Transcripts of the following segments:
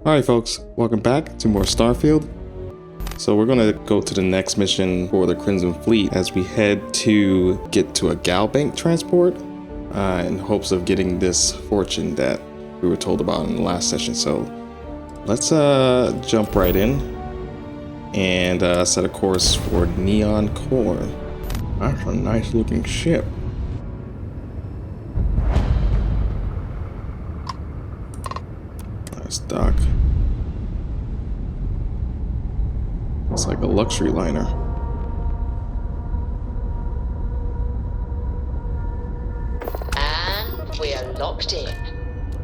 Alright folks, welcome back to more Starfield. So we're gonna go to the next mission for the Crimson Fleet as we head to get to a gal bank transport in hopes of getting this fortune that we were told about in the last session. So let's jump right in and set a course for Neon Core. That's a nice looking ship. Nice dock. It's like a luxury liner. And we are locked in.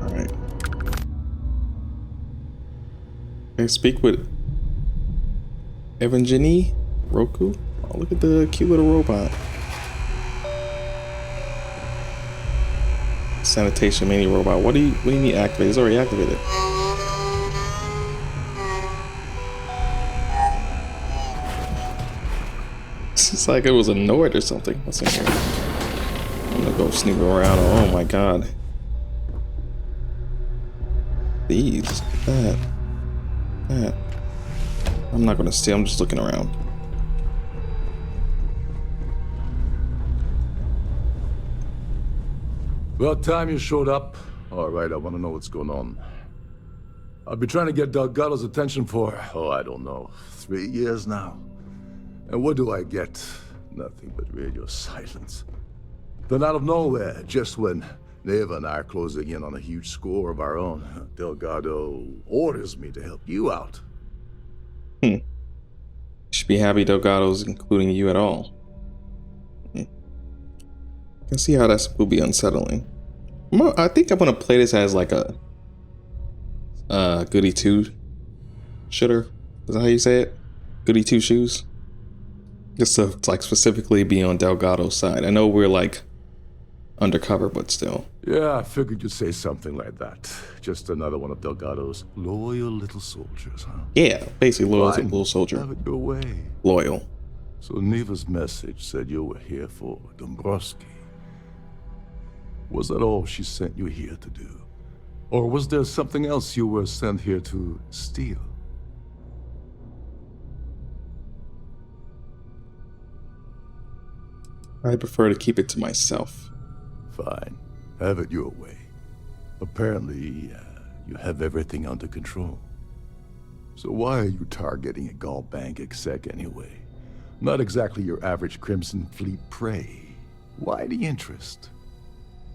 Alright. I speak with Evangenie Roku. Oh, look at the cute little robot. Sanitation mini robot. What do you mean activated? It's already activated. It's like it was annoyed or something. What's in here? I'm gonna go snooping around. Oh my god. These. That. I'm not gonna stay. I'm just looking around. About time you showed up. All right, I want to know what's going on. I've been trying to get Delgado's attention for, I don't know, 3 years now. And what do I get? Nothing but radio silence. Then out of nowhere, just when Neva and I are closing in on a huge score of our own, Delgado orders me to help you out. You should be happy Delgado's including you at all. I can see how that will be unsettling. I think I'm gonna play this as like a goody two shooter. Is that how you say it? Goody two shoes. Just to like specifically be on Delgado's side. I know we're like undercover, but still. Yeah, I figured you'd say something like that. Just another one of Delgado's loyal little soldiers, huh? Yeah, basically loyal Fine. little soldier. Have it your way. Loyal. So Neva's message said you were here for Dombrowski. Was that all she sent you here to do? Or was there something else you were sent here to steal? I prefer to keep it to myself. Fine. Have it your way. Apparently, you have everything under control. So why are you targeting a Gaul Bank exec anyway? Not exactly your average Crimson Fleet prey. Why the interest?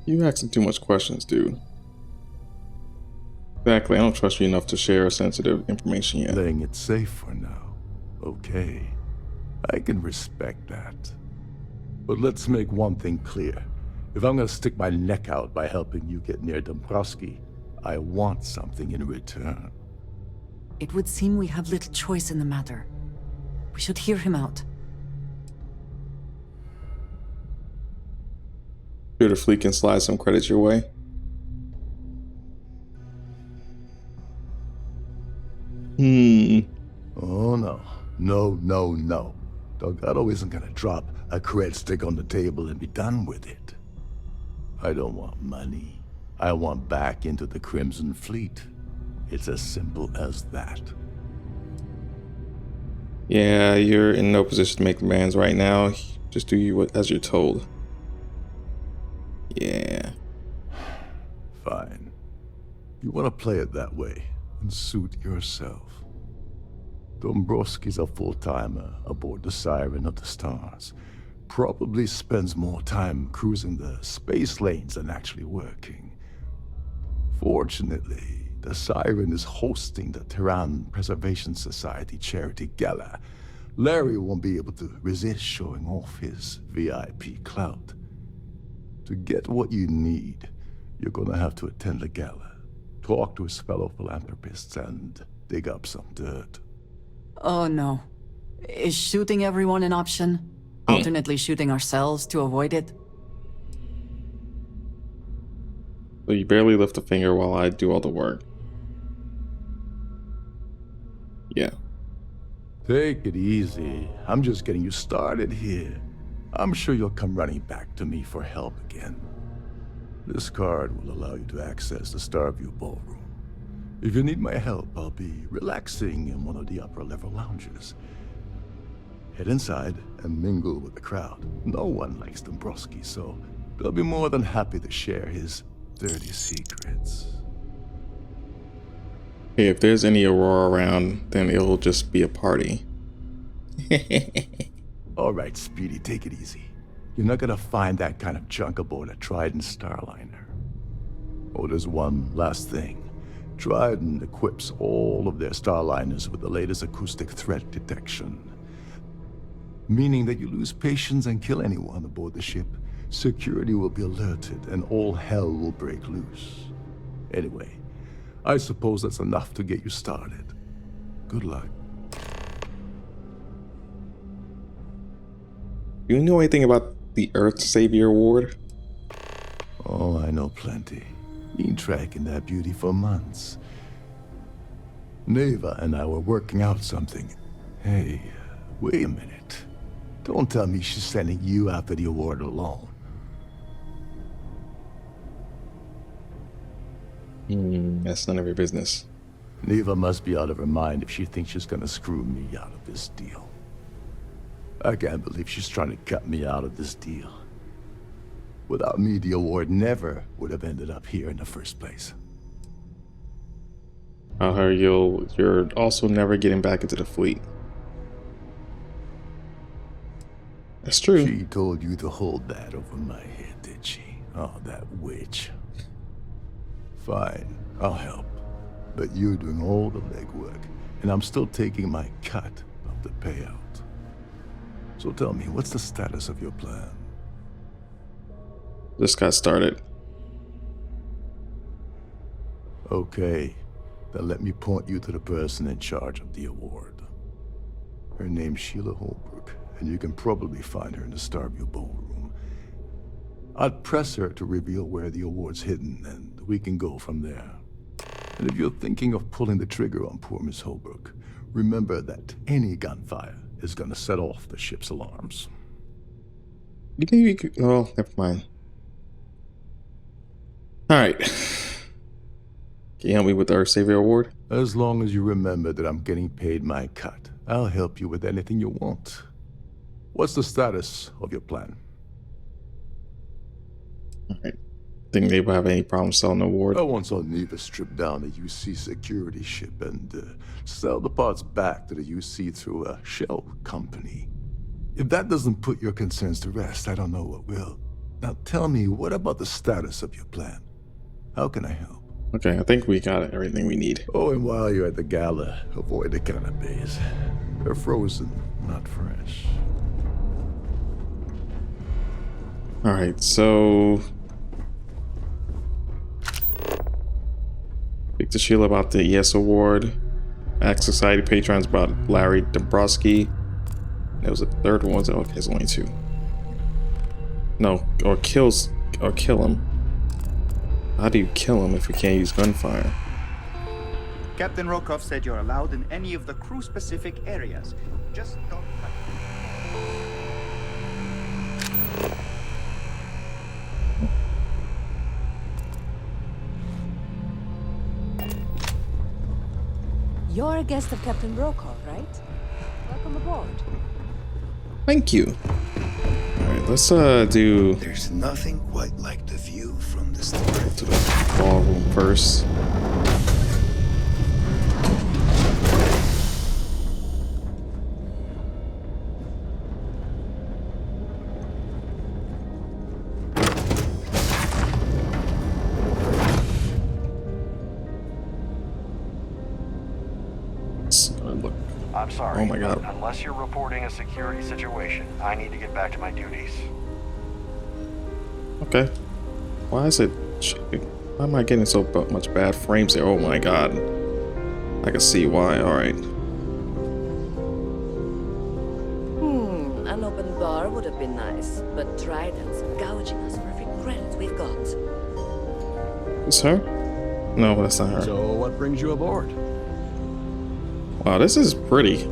You asking too much questions, dude. Exactly, I don't trust you enough to share sensitive information yet. Playing it safe for now. Okay. I can respect that. But let's make one thing clear. If I'm gonna stick my neck out by helping you get near Dombrowski, I want something in return. It would seem we have little choice in the matter. We should hear him out. Sure, the fleet can slide some credits your way. Oh no. No. Delgado isn't gonna drop a cred stick on the table and be done with it. I don't want money. I want back into the Crimson Fleet. It's as simple as that. Yeah, you're in no position to make demands right now. Just do as you're told. Yeah. Fine. You want to play it that way, and suit yourself. Dombrowski's a full-timer aboard the Siren of the Stars. Probably spends more time cruising the space lanes than actually working. Fortunately, the Siren is hosting the Terran Preservation Society charity gala. Larry won't be able to resist showing off his VIP clout. To get what you need, you're gonna have to attend the gala, talk to his fellow philanthropists, and dig up some dirt. Oh no. Is shooting everyone an option? Alternately shooting ourselves to avoid it? So you barely lift a finger while I do all the work. Yeah. Take it easy. I'm just getting you started here. I'm sure you'll come running back to me for help again. This card will allow you to access the Starview Ballroom. If you need my help, I'll be relaxing in one of the upper level lounges. Head inside and mingle with the crowd. No one likes Dombrowski, so they'll be more than happy to share his dirty secrets. Hey, if there's any Aurora around, then it'll just be a party. All right, Speedy, take it easy. You're not gonna find that kind of junk aboard a Trident Starliner. Oh, there's one last thing. Trident equips all of their Starliners with the latest acoustic threat detection. Meaning that you lose patience and kill anyone aboard the ship, security will be alerted and all hell will break loose. Anyway, I suppose that's enough to get you started. Good luck. Do you know anything about the Earth Savior Award? Oh, I know plenty. Been tracking that beauty for months. Neva and I were working out something. Hey, wait a minute. Don't tell me she's sending you after the award alone. That's none of your business. Neva must be out of her mind if she thinks she's gonna screw me out of this deal. I can't believe she's trying to cut me out of this deal. Without me, the award never would have ended up here in the first place. I'll hear you're also never getting back into the fleet. That's true. She told you to hold that over my head, did she? Oh, that witch. Fine, I'll help. But you're doing all the legwork, and I'm still taking my cut of the payout. So tell me, what's the status of your plan? Just got started. Okay, then let me point you to the person in charge of the award. Her name's Sheila Holbrook, and you can probably find her in the Starfield ballroom. I'd press her to reveal where the award's hidden, and we can go from there. And if you're thinking of pulling the trigger on poor Miss Holbrook, remember that any gunfire is gonna set off the ship's alarms. You think you could? Oh, never mind. All right. Can you help me with the Earth Savior Award? As long as you remember that I'm getting paid my cut, I'll help you with anything you want. What's the status of your plan? All right. Think they will have any problem selling the award? I once saw Neva strip down a UC security ship and sell the parts back to the UC through a shell company. If that doesn't put your concerns to rest, I don't know what will. Now tell me, what about the status of your plan? How can I help? Okay, I think we got everything we need. Oh, and while you're at the gala, avoid the canapes. They're frozen, not fresh. All right, so speak to Sheila about the ES Award. Ask Society patrons about Larry Dombrowski. There was a third one. Okay, there's only two. No, or kill him. How do you kill him if you can't use gunfire? Captain Rokov said you're allowed in any of the crew-specific areas. Just don't... You're a guest of Captain Rokov, right? Welcome aboard. Thank you. Alright, let's do There's nothing quite like the view from the to the ballroom first. Look. I'm sorry. Oh my God. But unless you're reporting a security situation, I need to get back to my duties. Okay. Why is it? Why am I getting so much bad frames here? Oh my God. I can see why. All right. An open bar would have been nice, but Trident's gouging us for every credit we've got. Is her? No, that's not her. So what brings you aboard? Wow, this is pretty.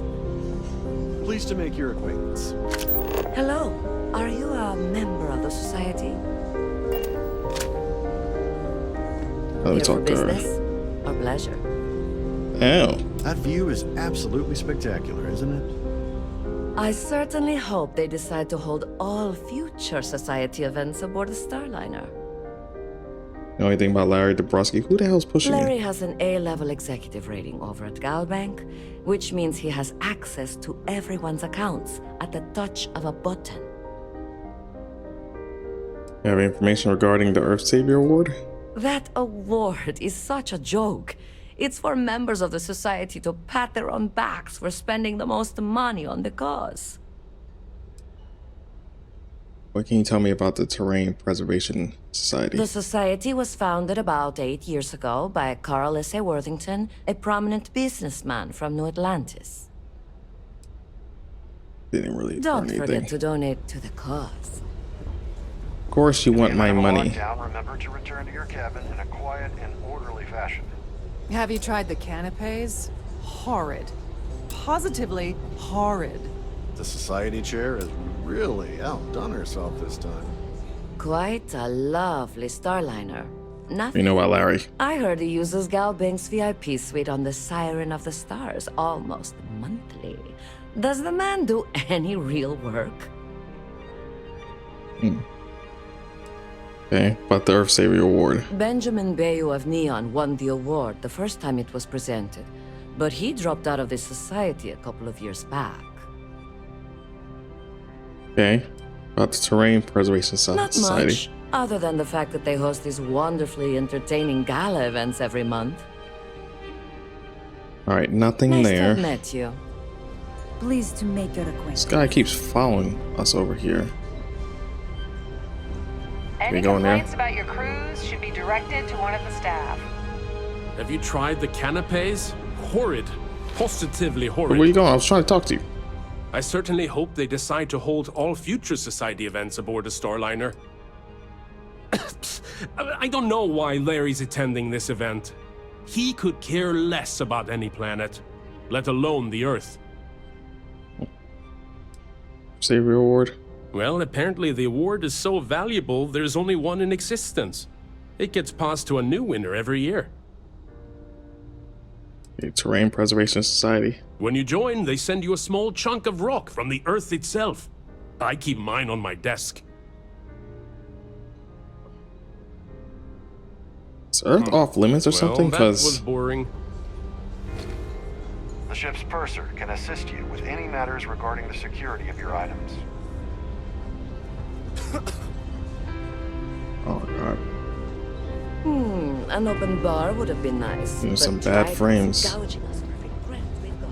Pleased to make your acquaintance. Hello, are you a member of the society? Let me Here for talk to her. business or pleasure? Oh. That view is absolutely spectacular, isn't it? I certainly hope they decide to hold all future Society events aboard the Starliner. Know anything about Larry Dabrowski? Who the hell's pushing Larry me? has an A-level executive rating over at Galbank, which means he has access to everyone's accounts at the touch of a button. You have information regarding the Earth Savior Award? That award is such a joke. It's for members of the Society to pat their own backs for spending the most money on the cause. What can you tell me about the Terrain Preservation Society? The Society was founded about 8 years ago by Carl S.A. Worthington, a prominent businessman from New Atlantis. Didn't really Don't learn anything. forget to donate to the cause. Of course you want my money. Lockdown, remember to return to your cabin in a quiet and orderly fashion. Have you tried the canapes? Horrid. Positively horrid. The society chair has really outdone herself this time. Quite a lovely Starliner. Nothing. You know about Larry? I heard he uses Galbank's VIP suite on the Siren of the Stars almost monthly. Does the man do any real work? Okay, about the Earth Savior Award. Benjamin Bayou of Neon won the award the first time it was presented, but he dropped out of the society a couple of years back. Okay, about the Terrain Preservation Not Society. much, other than the fact that they host these wonderfully entertaining gala events every month. All right, nothing Nice to there. have met you. Pleased to make your acquaintance. This guy keeps following us over here. Any go in there? complaints about your cruise should be directed to one of the staff. Have you tried the canapes? Horrid. Positively horrid. Where you going? I was trying to talk to you. I certainly hope they decide to hold all future Society events aboard the Starliner. I don't know why Larry's attending this event. He could care less about any planet, let alone the Earth. Savior Award. Well, apparently the award is so valuable, there's only one in existence. It gets passed to a new winner every year. The Terrain Preservation Society. When you join, they send you a small chunk of rock from the Earth itself. I keep mine on my desk. Is Earth off limits or something? Well, that was Because boring. The ship's purser can assist you with any matters regarding the security of your items. oh god, An open bar would have been nice. There's but some bad drivers frames. gouging us for every breath we got.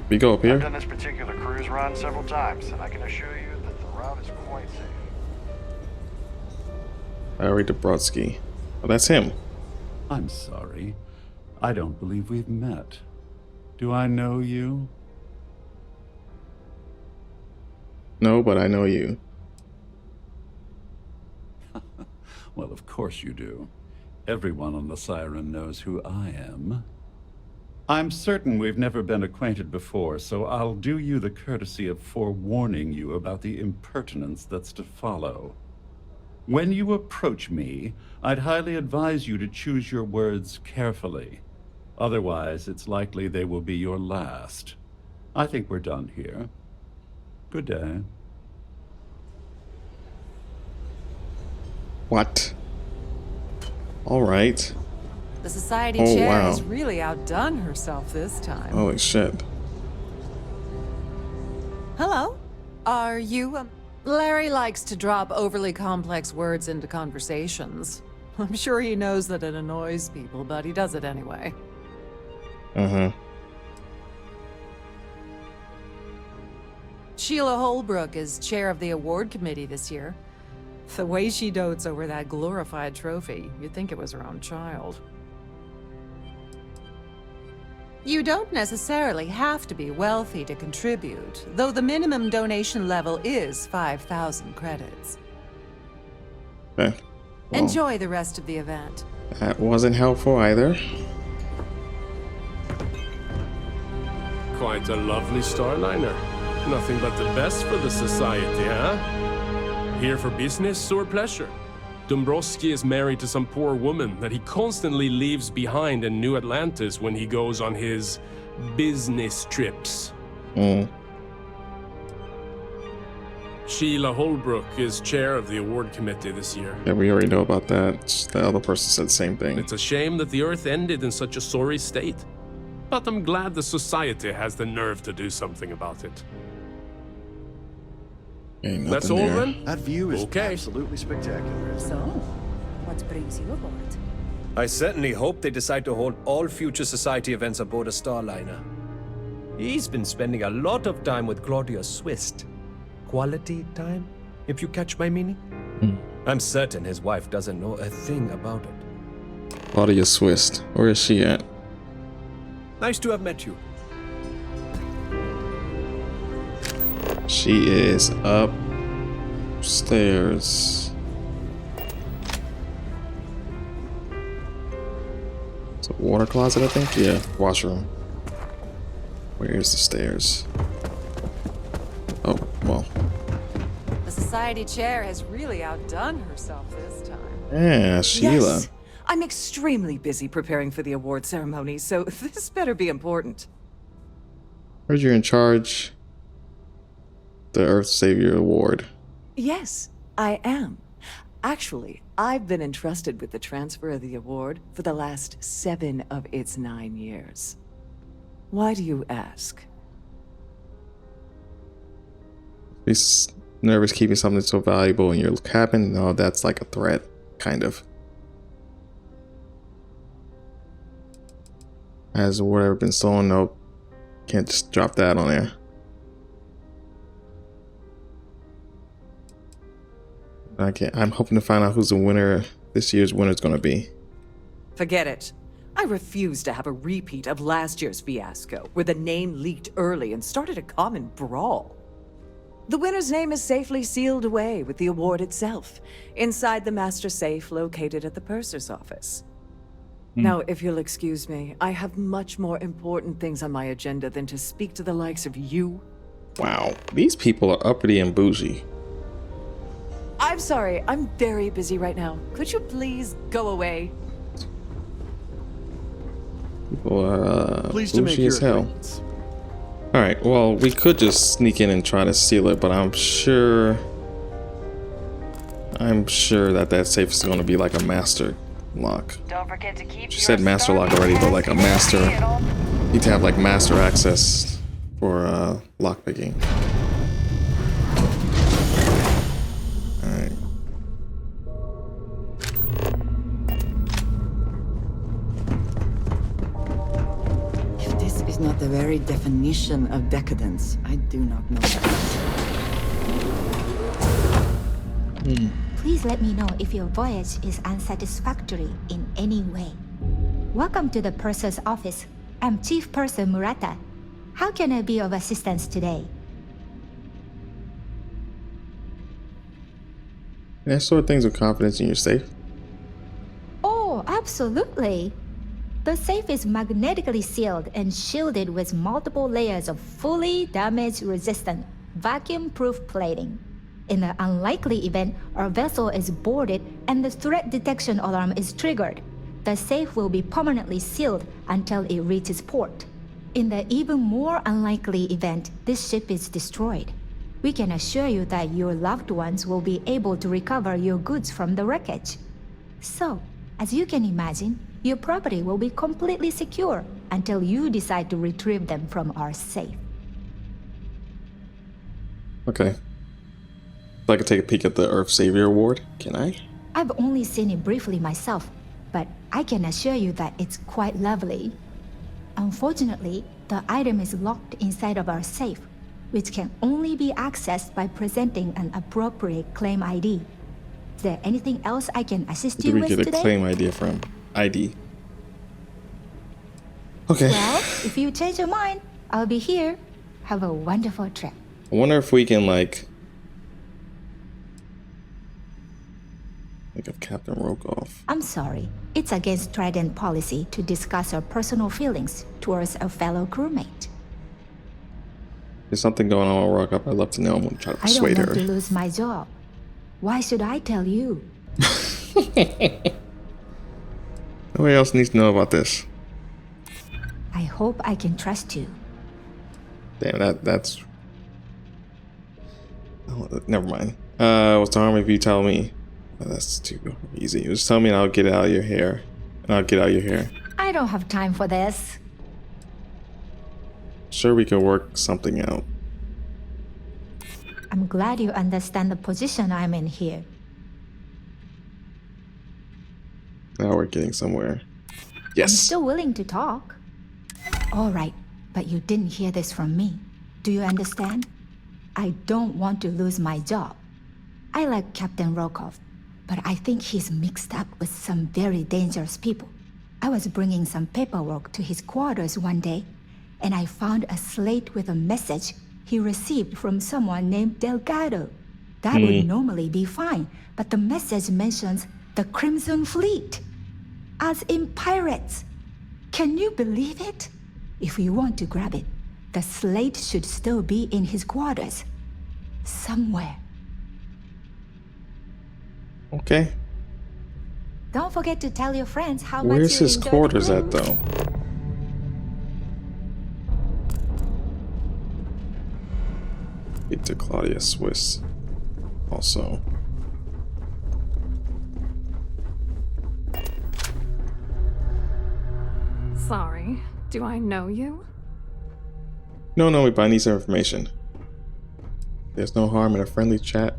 we go up I've here. done this particular cruise run several times, and I can assure you that the route is quite safe. Larry Dabrowski. Oh, that's him. I'm sorry. I don't believe we've met. Do I know you? No, but I know you. Well, of course you do. Everyone on the Siren knows who I am. I'm certain we've never been acquainted before, so I'll do you the courtesy of forewarning you about the impertinence that's to follow. When you approach me, I'd highly advise you to choose your words carefully. Otherwise, it's likely they will be your last. I think we're done here. Good day. What? All right. The society Oh, chair wow. has really outdone herself this time. Holy shit. Hello? Are you, Larry likes to drop overly complex words into conversations. I'm sure he knows that it annoys people, but he does it anyway. Uh-huh. Sheila Holbrook is chair of the award committee this year. The way she dotes over that glorified trophy, you'd think it was her own child. You don't necessarily have to be wealthy to contribute, though the minimum donation level is 5,000 credits. Okay. Well, Enjoy the rest of the event. that wasn't helpful either. Quite a lovely Starliner. Nothing but the best for the society, huh? Here for business or pleasure? Dombrowski is married to some poor woman that he constantly leaves behind in New Atlantis when he goes on his business trips. Sheila Holbrook is chair of the award committee this year. Yeah, we already know about that. The other person said the same thing. It's a shame that the Earth ended in such a sorry state. But I'm glad the society has the nerve to do something about it. Ain't That's nothing all there. then? That view is Okay. absolutely spectacular. So, what brings you aboard? I certainly hope they decide to hold all future society events aboard a starliner. He's been spending a lot of time with Claudia Swist. Quality time, if you catch my meaning? I'm certain his wife doesn't know a thing about it. Claudia Swist. Where is she at? Nice to have met you. She is upstairs. It's a water closet, I think? Yeah, washroom. Where is the stairs? Oh, well. The society chair has really outdone herself this time. Yeah, Sheila. Yes. I'm extremely busy preparing for the award ceremony, so this better be important. Heard you're in charge. The Earth Savior Award. Yes, I am. Actually, I've been entrusted with the transfer of the award for the last 7 of its 9 years. Why do you ask? He's nervous keeping something so valuable in your cabin? No, that's like a threat, kind of. Has the award ever been stolen? Nope. Can't just drop that on there. I'm hoping to find out who's the winner. This year's winner is going to be. Forget it. I refuse to have a repeat of last year's fiasco, where the name leaked early and started a common brawl. The winner's name is safely sealed away with the award itself, inside the master safe located at the purser's office. Now, if you'll excuse me, I have much more important things on my agenda than to speak to the likes of you. Wow, these people are uppity and bougie. I'm sorry, I'm very busy right now. Could you please go away? People are Pleased to make bougie your as hell. acquaintance. Alright, well, we could just sneak in and try to seal it, but I'm sure that safe is going to be like a master lock. Don't forget to keep She said master lock already, but like a master. Need to have like master access for lockpicking. Alright. If this is not the very definition of decadence, I do not know what. Please let me know if your voyage is unsatisfactory in any way. Welcome to the Purser's office. I'm Chief Purser Murata. How can I be of assistance today? Can I store things with confidence in your safe? Oh, absolutely. The safe is magnetically sealed and shielded with multiple layers of fully damage-resistant, vacuum-proof plating. In the unlikely event our vessel is boarded and the threat detection alarm is triggered, the safe will be permanently sealed until it reaches port. In the even more unlikely event this ship is destroyed, we can assure you that your loved ones will be able to recover your goods from the wreckage. So, as you can imagine, your property will be completely secure until you decide to retrieve them from our safe. Okay. I could take a peek at the Earth Savior Award. Can I? I've only seen it briefly myself, but I can assure you that it's quite lovely. Unfortunately, the item is locked inside of our safe, which can only be accessed by presenting an appropriate claim ID. Is there anything else I can assist you Where with did we today? get a claim ID from? ID. Okay. Well, if you change your mind, I'll be here. Have a wonderful trip. I wonder if we can like think of Captain Rokoff. I'm sorry. It's against Trident policy to discuss our personal feelings towards a fellow crewmate. There's something going on with Rokoff. I'd love to know. I'm gonna try to I don't persuade want her. to lose my job. Why should I tell you? Nobody else needs to know about this. I hope I can trust you. Damn, that's... Oh, never mind. What's the harm if you tell me? Oh, that's too easy. Just tell me and I'll get it out of your hair. And I'll get out of your hair. I don't have time for this. Sure, we can work something out. I'm glad you understand the position I'm in here. Now we're getting somewhere. Yes. I'm still willing to talk. All right, but you didn't hear this from me. Do you understand? I don't want to lose my job. I like Captain Rokov, but I think he's mixed up with some very dangerous people. I was bringing some paperwork to his quarters one day, and I found a slate with a message he received from someone named Delgado. That would normally be fine, but the message mentions the Crimson Fleet, as in pirates. Can you believe it? If you want to grab it, the slate should still be in his quarters. Somewhere. Okay. Don't forget to tell your friends how much Where's you his enjoyed quarters the at, though? Speak to Claudia Swiss. Also. Sorry, do I know you? No, but I need some information. There's no harm in a friendly chat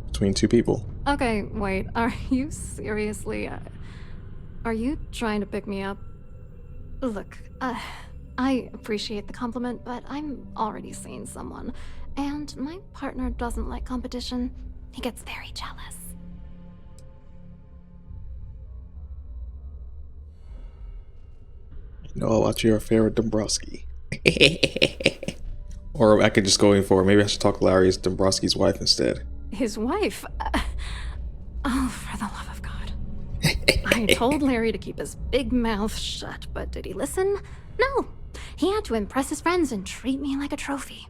between two people. Okay, wait, are you seriously... are you trying to pick me up? Look, I appreciate the compliment, but I'm already seeing someone, and my partner doesn't like competition. He gets very jealous. You know about your affair with Dombrowski. Or I could just go in for, maybe I should talk to Larry as Dombrowski's wife instead. His wife? Oh, for the love of God. I told Larry to keep his big mouth shut, but did he listen? No. He had to impress his friends and treat me like a trophy.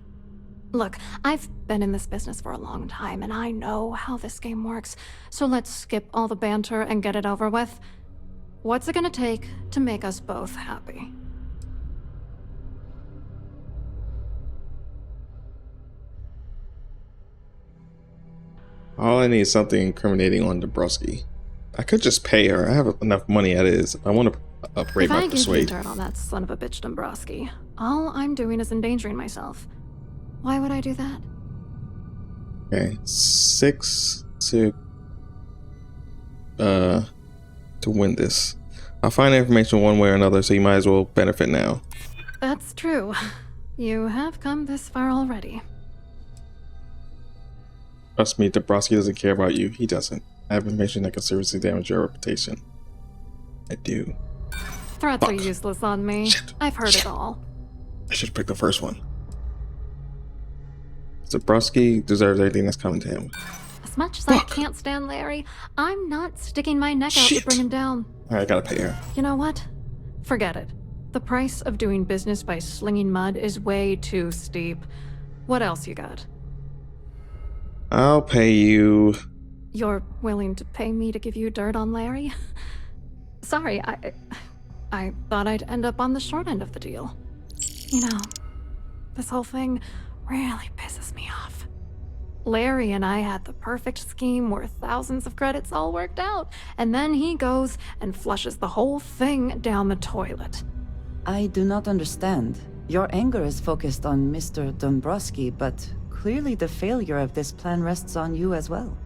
Look, I've been in this business for a long time, and I know how this game works, so let's skip all the banter and get it over with. What's it gonna take to make us both happy? All I need is something incriminating on Dombrowski. I could just pay her. I have enough money as is. I want to upgrade my If I give you persuade. dirt on that son of a bitch Dombrowski, all I'm doing is endangering myself. Why would I do that? Okay, 6 to win this. I'll find information one way or another, so you might as well benefit now. That's true. You have come this far already. Trust me, Dombrowski doesn't care about you. He doesn't. I have information that can seriously damage your reputation. I do. Threats are useless on me. I've heard it all. I should have picked the first one. Dombrowski deserves everything that's coming to him. As much as I can't stand Larry, I'm not sticking my neck out to bring him down. Alright, I gotta pay her. You know what? Forget it. The price of doing business by slinging mud is way too steep. What else you got? I'll pay you. You're willing to pay me to give you dirt on Larry? Sorry, I thought I'd end up on the short end of the deal. You know, this whole thing really pisses me off. Larry and I had the perfect scheme worth thousands of credits all worked out, and then he goes and flushes the whole thing down the toilet. I do not understand. Your anger is focused on Mr. Dombrowski, but clearly the failure of this plan rests on you as well.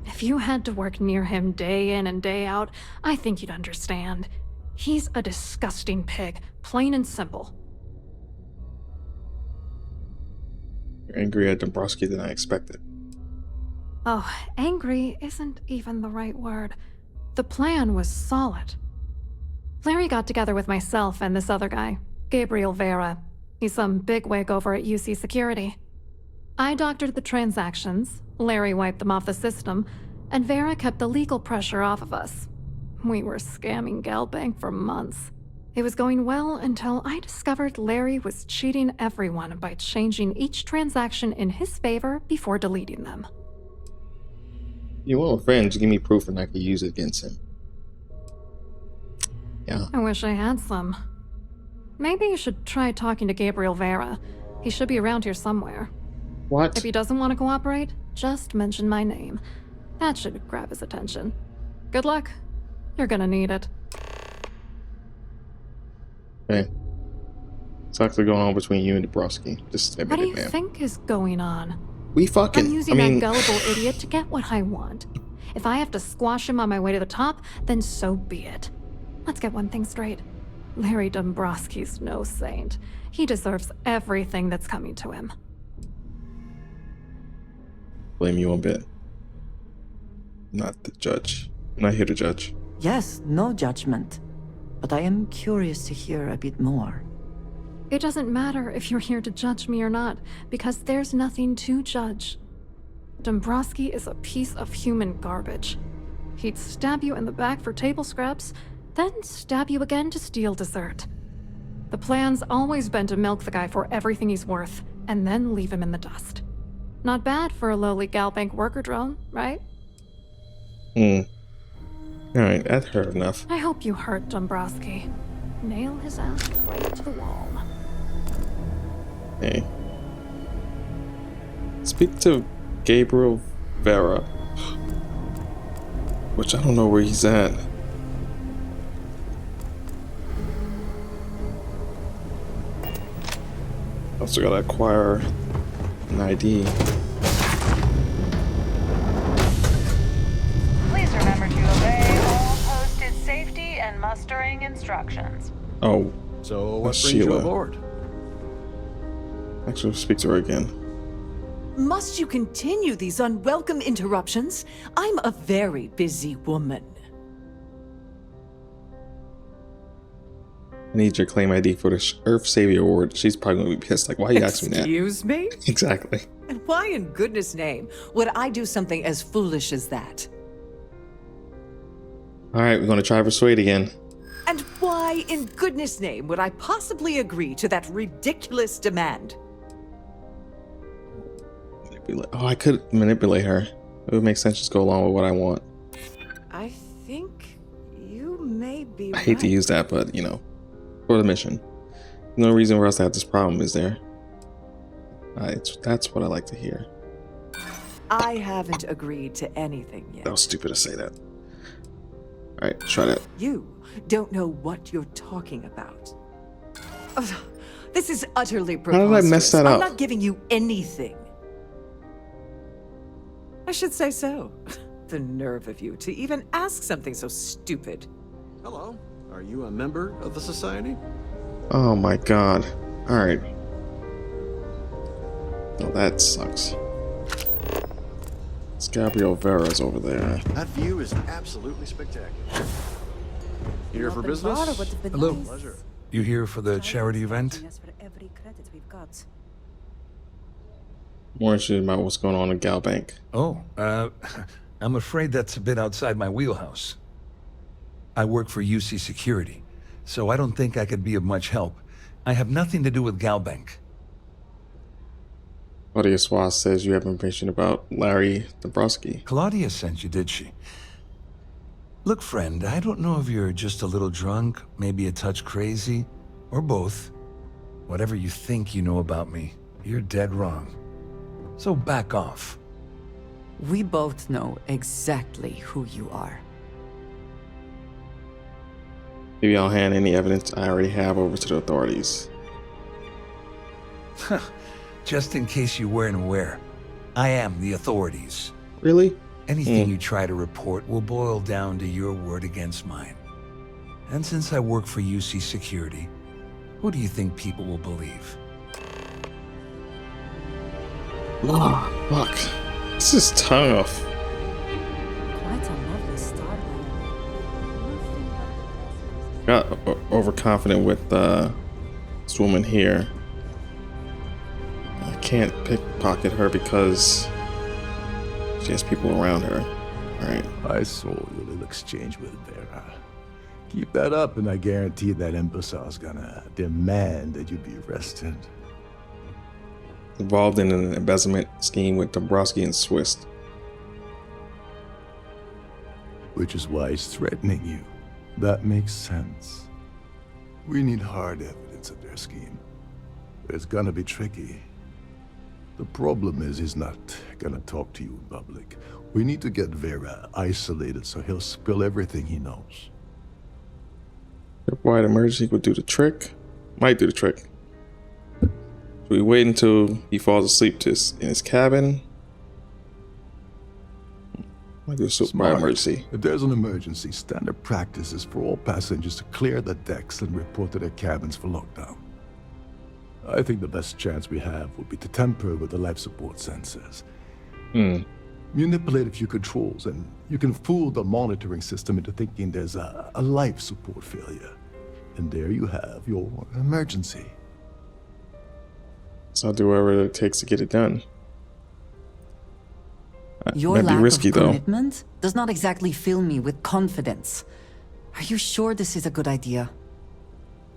If you had to work near him day in and day out, I think you'd understand. He's a disgusting pig, plain and simple. You're angrier at Dombrowski than I expected. Oh, angry isn't even the right word. The plan was solid. Larry got together with myself and this other guy, Gabriel Vera. He's some bigwig over at UC Security. I doctored the transactions, Larry wiped them off the system, and Vera kept the legal pressure off of us. We were scamming Galbank for months. It was going well until I discovered Larry was cheating everyone by changing each transaction in his favor before deleting them. You want a friend, just give me proof and I can use it against him. Yeah. I wish I had some. Maybe you should try talking to Gabriel Vera. He should be around here somewhere. What? If he doesn't want to cooperate, just mention my name. That should grab his attention. Good luck. You're gonna need it. Okay. What's actually going on between you and Dabrowski? Just admit What do it, you man. think is going on? We fucking. I'm using that gullible idiot to get what I want. If I have to squash him on my way to the top, then so be it. Let's get one thing straight. Larry Dombrowski's no saint. He deserves everything that's coming to him. Blame you a bit. Not the judge. I'm not here to judge. Yes, no judgment. But I am curious to hear a bit more. It doesn't matter if you're here to judge me or not, because there's nothing to judge. Dombrowski is a piece of human garbage. He'd stab you in the back for table scraps, then stab you again to steal dessert. The plan's always been to milk the guy for everything he's worth, and then leave him in the dust. Not bad for a lowly Galbank worker drone, right? Alright, that hurt enough. I hope you hurt Dombrowski. Nail his ass right to the wall. Hey. Speak to Gabriel Vera. Which I don't know where he's at. Also gotta acquire an ID. Please remember to obey all posted safety and mustering instructions. Oh. So what that's brings you Sheila. aboard? Actually, speak to her again. Must you continue these unwelcome interruptions? I'm a very busy woman. I need your claim ID for the Earth Savior Award. She's probably gonna be pissed. Like, why you asking me that? Excuse me? Exactly. And why in goodness name would I do something as foolish as that? Alright, we're gonna try persuade again. And why in goodness name would I possibly agree to that ridiculous demand? Oh, I could manipulate her. It would make sense just go along with what I want. I think you may be I hate to use that, but you know, for the mission. No reason for us to have this problem, is there? That's what I like to hear. I haven't agreed to anything yet. That was stupid to say that. Alright, try that. You don't know what you're talking about. Ugh, this is utterly How preposterous. did I mess that up? I'm not giving you anything. I should say so. The nerve of you to even ask something so stupid. Hello. Are you a member of the society? Oh my god. Alright. Well, that sucks. It's Gabriel Vera's over there. That view is absolutely spectacular. Here for business? Hello. Pleasure. You here for the charity event? More interested about what's going on in Galbank. Oh, I'm afraid that's a bit outside my wheelhouse. I work for UC Security, so I don't think I could be of much help. I have nothing to do with Galbank. Claudia Swass says you have information about Larry Dombrowski. Claudia sent you, did she? Look, friend, I don't know if you're just a little drunk, maybe a touch crazy, or both. Whatever you think you know about me, you're dead wrong. So back off. We both know exactly who you are. Maybe I'll hand any evidence I already have over to the authorities. Just in case you weren't aware, I am the authorities. Really? Anything you try to report will boil down to your word against mine. And since I work for UC Security, who do you think people will believe? Oh, fuck. This is tough. Quite a lovely starliner. Got overconfident with this woman here. I can't pickpocket her because she has people around her. Alright. I saw your little exchange with Vera. Keep that up and I guarantee that imbecile's gonna demand that you be arrested. Involved in an embezzlement scheme with Dombrowski and Swiss. which is why he's threatening you. That makes sense. We need hard evidence of their scheme. It's gonna be tricky. The problem is he's not gonna talk to you in public. We need to get Vera isolated so he'll spill everything he knows. Wide emergency would do the trick. Might do the trick. We wait until he falls asleep in his cabin. Might do a super emergency. If there's an emergency, standard practice is for all passengers to clear the decks and report to their cabins for lockdown. I think the best chance we have would be to tamper with the life support sensors. Manipulate a few controls, and you can fool the monitoring system into thinking there's a life support failure. And there you have your emergency. So I'll do whatever it takes to get it done. Your Might be lack risky, of though. commitment does not exactly fill me with confidence. Are you sure this is a good idea?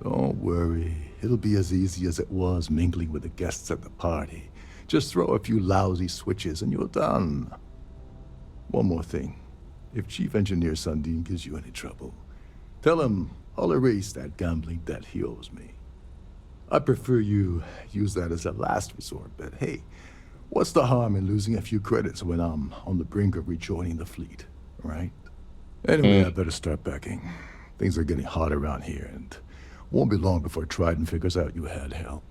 Don't worry. It'll be as easy as it was mingling with the guests at the party. Just throw a few lousy switches and you're done. One more thing. If Chief Engineer Sundin gives you any trouble, tell him I'll erase that gambling debt he owes me. I prefer you use that as a last resort, but hey, what's the harm in losing a few credits when I'm on the brink of rejoining the fleet, right? Anyway, I better start packing. Things are getting hot around here, and won't be long before Trident figures out you had help.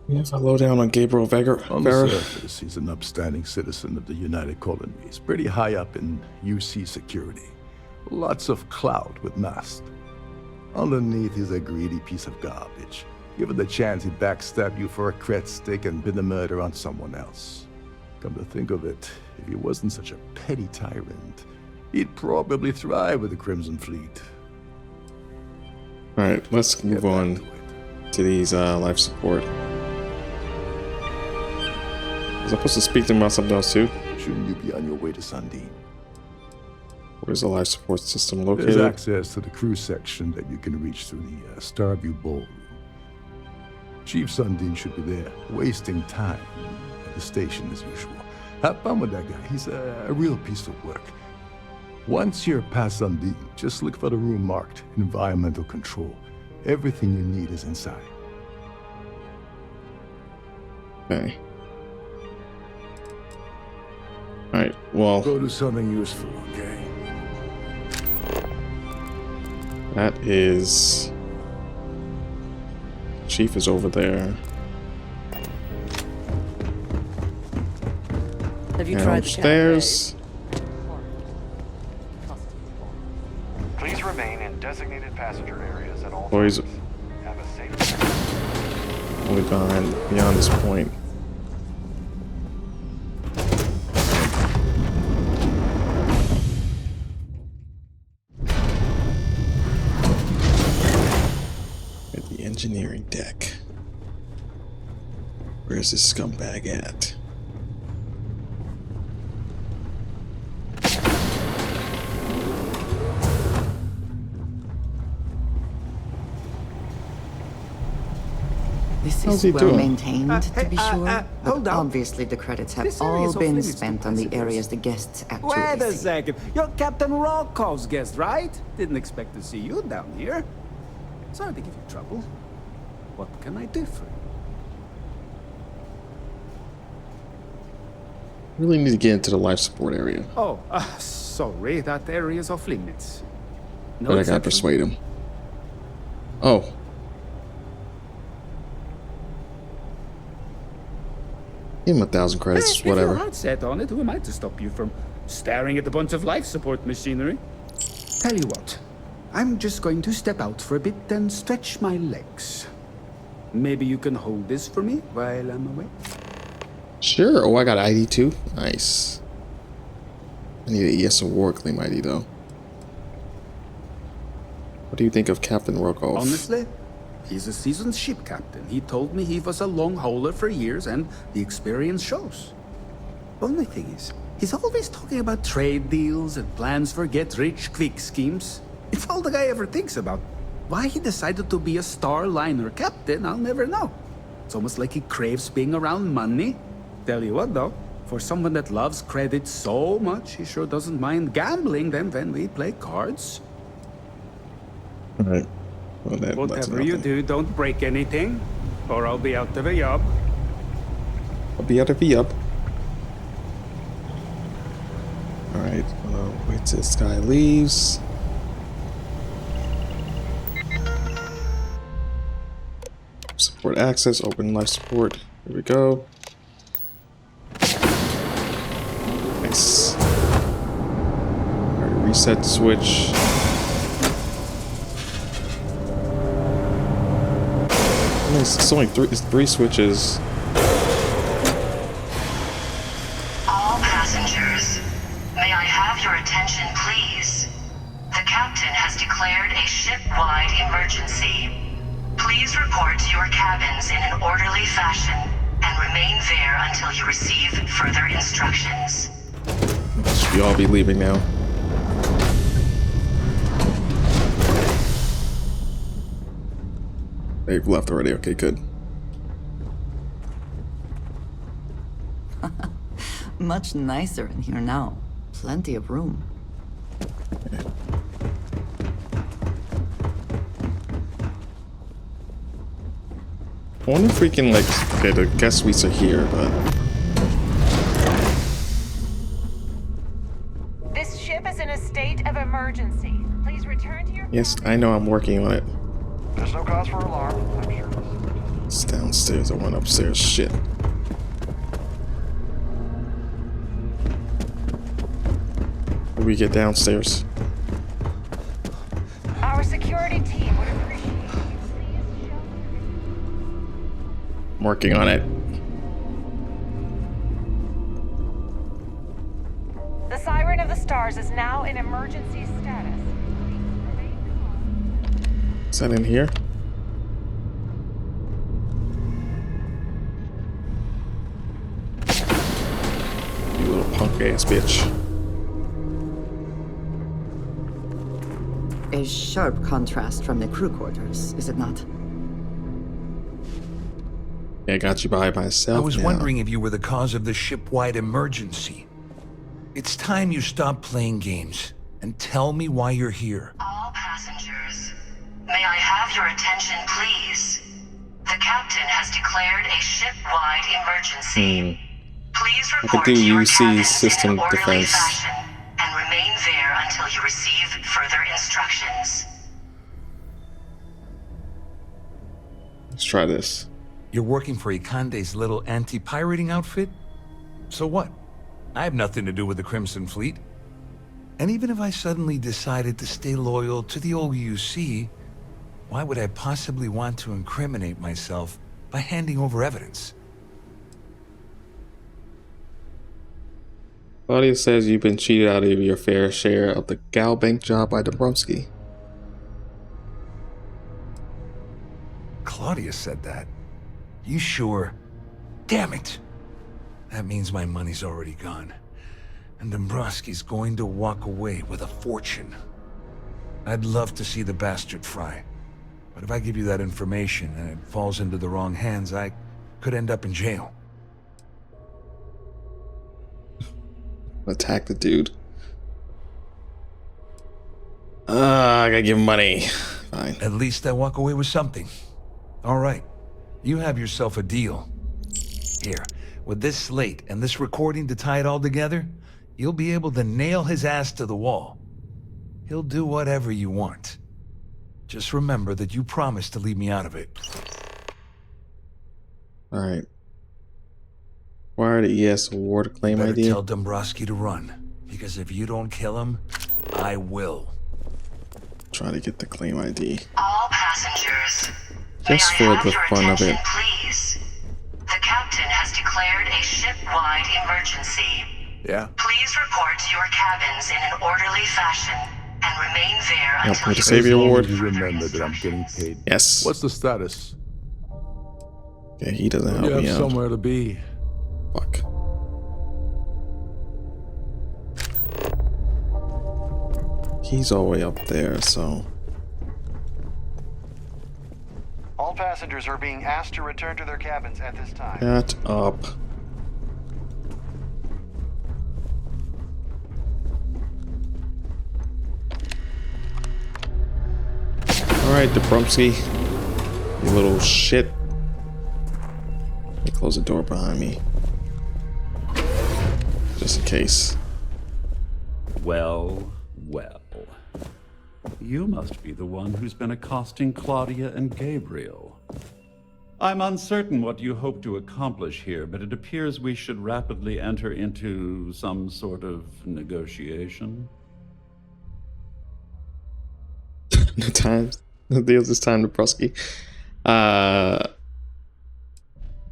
Yes, I'll low down on Gabriel Vera. On the surface, he's an upstanding citizen of the United Colonies, pretty high up in UC security. Lots of clout with Mast. Underneath, he's a greedy piece of garbage. Given the chance, he'd backstab you for a cred stick and pin the murder on someone else. Come to think of it, if he wasn't such a petty tyrant, he'd probably thrive with the Crimson Fleet. Alright, let's move on to these life support. Was I supposed to speak to him about something else too? Shouldn't you be on your way to Sundin? Where's the life support system located? There's access to the crew section that you can reach through the Starview Ballroom. Chief Sundin should be there, wasting time at the station as usual. Have fun with that guy. He's a real piece of work. Once you're past Sundin, just look for the room marked Environmental Control. Everything you need is inside. Okay. Alright, well... Go do something useful, okay? That is... Chief is over there. Have you and tried upstairs? Please remain in designated passenger areas at all Boys, times. Have a safe... only beyond this point. At the engineering deck. Where's this scumbag at? This How's is he well doing? maintained, to be sure. hold but on. obviously, the credits have This area all is been off-limits to spent on the passengers. areas the guests actually Wait a see. second. You're Captain Rokov's guest, right? Didn't expect to see you down here. Sorry to give you trouble. What can I do for you? Really need to get into the life support area. Oh, sorry. That area is off limits. No But I gotta exception. persuade him. Oh. Give him 1,000 credits, If you're whatever. hard set on it, who am I to stop you from staring at a bunch of life support machinery? Tell you what, I'm just going to step out for a bit and stretch my legs. Maybe you can hold this for me while I'm away? Sure. Oh, I got ID too. Nice. I need a ES Award claim ID though. What do you think of Captain Rokov? Honestly, he's a seasoned ship captain. He told me he was a long hauler for years, and the experience shows. Only thing is, he's always talking about trade deals and plans for get-rich-quick schemes. It's all the guy ever thinks about. Why he decided to be a starliner captain, I'll never know. It's almost like he craves being around money. Tell you what, though, for someone that loves credit so much, he sure doesn't mind gambling them when we play cards. Alright. Well, that's Whatever you do, don't break anything, or I'll be out of a job. I'll be out of the up. Alright, wait till this guy leaves. Support access, open life support. Here we go. Nice. Alright, reset switch. It's only three switches. All passengers, may I have your attention, please? The captain has declared a ship-wide emergency. Please report to your cabins in an orderly fashion and remain there until you receive further instructions. We all be leaving now. They've left already. Okay, good. Much nicer in here now. Plenty of room. I wonder if we can, like, okay, the guest suites are here, but... This ship is in a state of emergency. Please return to your... Yes, I know, I'm working on it. There's no cause for alarm. I'm sure It's downstairs, I went upstairs. Shit. How do we get downstairs? Our security team would appreciate you please show... I'm working on it. The Siren of the Stars is now in emergency status. Is that in here? You little punk ass bitch. A sharp contrast from the crew quarters, is it not? Yeah, I got you by myself. I was now. wondering if you were the cause of the ship-wide emergency. It's time you stop playing games and tell me why you're here. All passengers, may I have your attention, please? The captain has declared a ship-wide emergency. Please report to your cabins system in an orderly defense. fashion and remain there until you receive further instructions. Let's try this. You're working for Ikande's little anti-pirating outfit? So what? I have nothing to do with the Crimson Fleet. And even if I suddenly decided to stay loyal to the old UC, why would I possibly want to incriminate myself by handing over evidence? Claudia says you've been cheated out of your fair share of the gal bank job by Dombrowski. Claudia said that. You sure? Damn it! That means my money's already gone. And Dombrowski's going to walk away with a fortune. I'd love to see the bastard fry. But if I give you that information and it falls into the wrong hands, I could end up in jail. Attack the dude. I gotta give him money. Fine. At least I walk away with something. All right. You have yourself a deal. Here, with this slate and this recording to tie it all together, you'll be able to nail his ass to the wall. He'll do whatever you want. Just remember that you promised to leave me out of it. Alright. Acquire the ES award claim Better ID. tell Dombrowski to run, because if you don't kill him, I will. Try to get the claim ID. All passengers, Just for the fun of it. please. The captain has declared a ship-wide emergency. Yeah? Please report to your cabins in an orderly fashion and remain there Yep, until with the you Savior Award. You remember that I'm getting paid. Yes. What's the status? Yeah, he doesn't You help me have out. somewhere to be. Fuck. He's all the way up there, so... All passengers are being asked to return to their cabins at this time. Shut up. Alright, Dombrowski. You little shit. Let me close the door behind me. Just in case. Well, well. You must be the one who's been accosting Claudia and Gabriel. I'm uncertain what you hope to accomplish here, but it appears we should rapidly enter into some sort of negotiation. The deals this time, Dombrowski.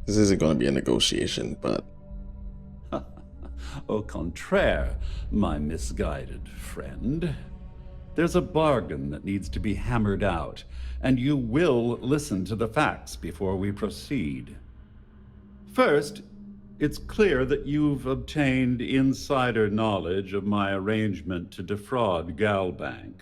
This isn't going to be a negotiation, but... Au contraire, my misguided friend. There's a bargain that needs to be hammered out, and you will listen to the facts before we proceed. First, it's clear that you've obtained insider knowledge of my arrangement to defraud Galbank.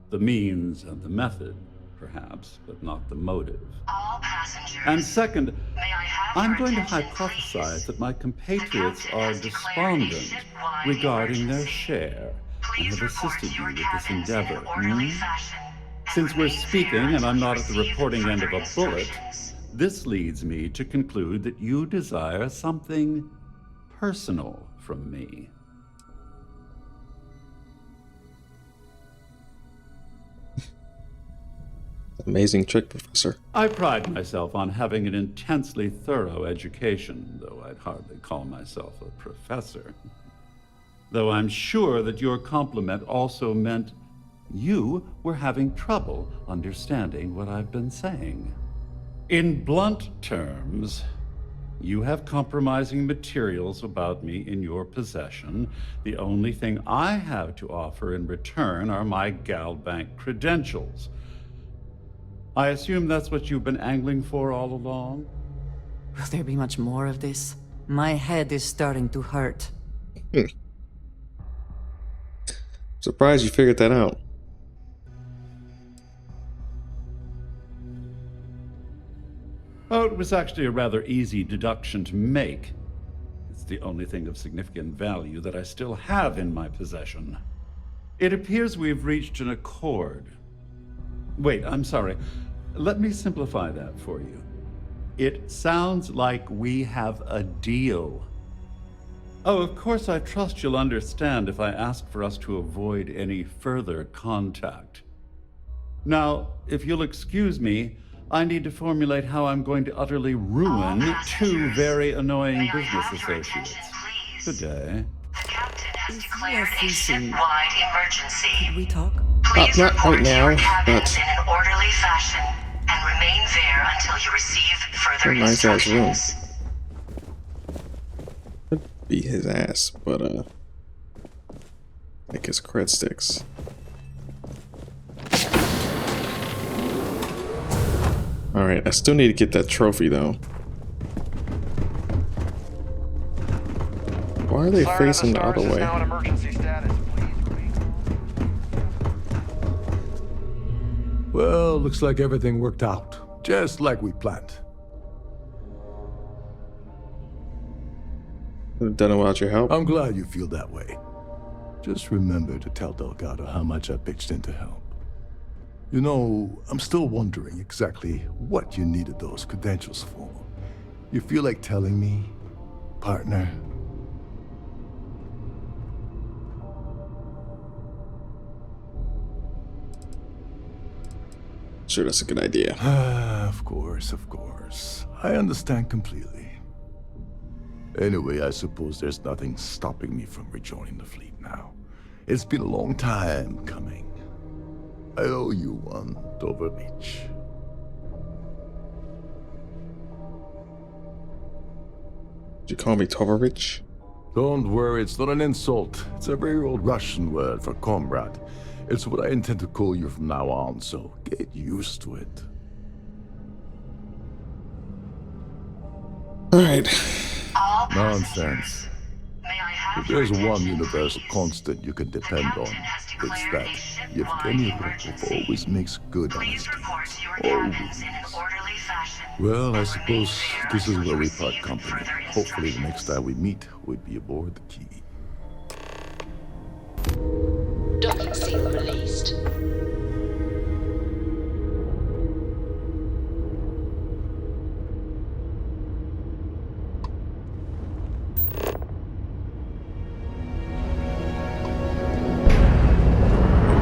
The means and the method, perhaps, but not the motive. All passengers. And second, May I have I'm your going to attention, hypothesize please? that my compatriots The captain are has declared a despondent ship-wide regarding their emergency. share and Please have report assisted to you your with this cabins in endeavor. an orderly hmm? fashion, and Since we're remain speaking there and I'm until not you at the receive reporting end of further a bullet, instructions. this leads me to conclude that you desire something personal from me. Amazing trick, Professor. I pride myself on having an intensely thorough education, though I'd hardly call myself a professor. Though I'm sure that your compliment also meant you were having trouble understanding what I've been saying. In blunt terms, you have compromising materials about me in your possession. The only thing I have to offer in return are my Galbank credentials. I assume that's what you've been angling for all along? Will there be much more of this? My head is starting to hurt. Surprised you figured that out. Oh, it was actually a rather easy deduction to make. It's the only thing of significant value that I still have in my possession. It appears we've reached an accord. Wait, I'm sorry. Let me simplify that for you. It sounds like we have a deal. Oh, of course, I trust you'll understand if I ask for us to avoid any further contact. Now, if you'll excuse me, I need to formulate how I'm going to utterly ruin two very annoying business associates. Good day. The captain has declared a ship-wide emergency. Can we talk? Please not report right to your now, cabins but- in an orderly fashion and remain there until you receive further A nice ass room. instructions. Could be his ass, but like his cred sticks. Alright, I still need to get that trophy though. Why are they Siren of the facing the Stars other is way? now in emergency status. Please remain Well, looks like everything worked out. Just like we planned. Could have done it without your help. I'm glad you feel that way. Just remember to tell Delgado how much I pitched in to help. You know, I'm still wondering exactly what you needed those credentials for. You feel like telling me, partner? Sure, that's a good idea. Of course, of course. I understand completely. Anyway, I suppose there's nothing stopping me from rejoining the fleet now. It's been a long time coming. I owe you one, Doverbeach. Did you call me Tovarich? Don't worry, it's not an insult. It's a very old Russian word for comrade. It's what I intend to call you from now on, so get used to it. Alright. All Nonsense. May I have If your there's one attention, universal please? constant you can depend on, it's that Yevgeny Rokov always makes good on his Please report deeds. to your cabins Always. in an orderly fashion Well, I suppose this is where we part company. Hopefully the next time we meet, we'd be aboard the Key. Docking seal released.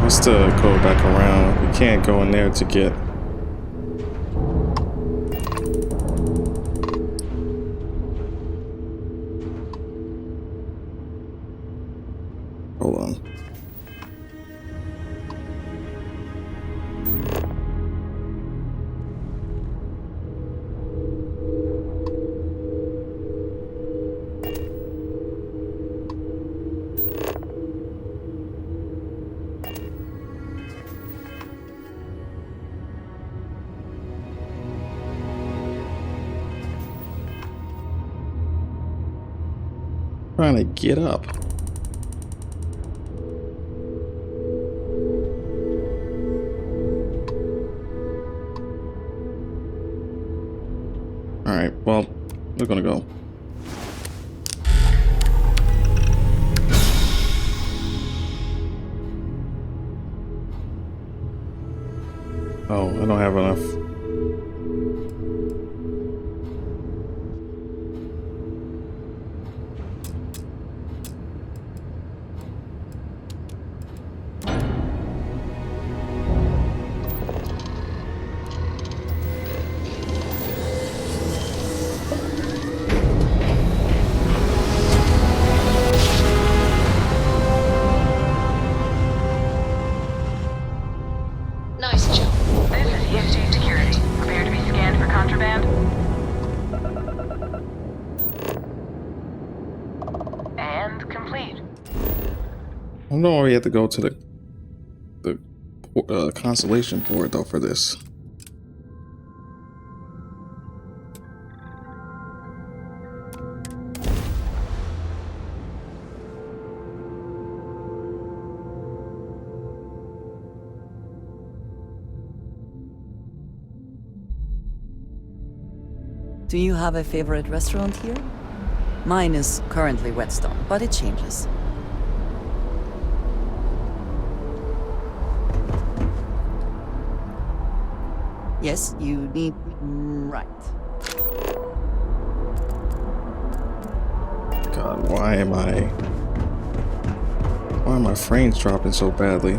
What's to go back around? We can't go in there to get. Hold on. Trying to get up. All right, well, we're gonna go. Oh, I don't have enough. Nice job. This is ESG security. Prepare to be scanned for contraband. And complete. I don't know where we have to go to the Constellation port though for this. Do you have a favorite restaurant here? Mine is currently Whetstone, but it changes. Yes, you need... right. God, why are my frames dropping so badly?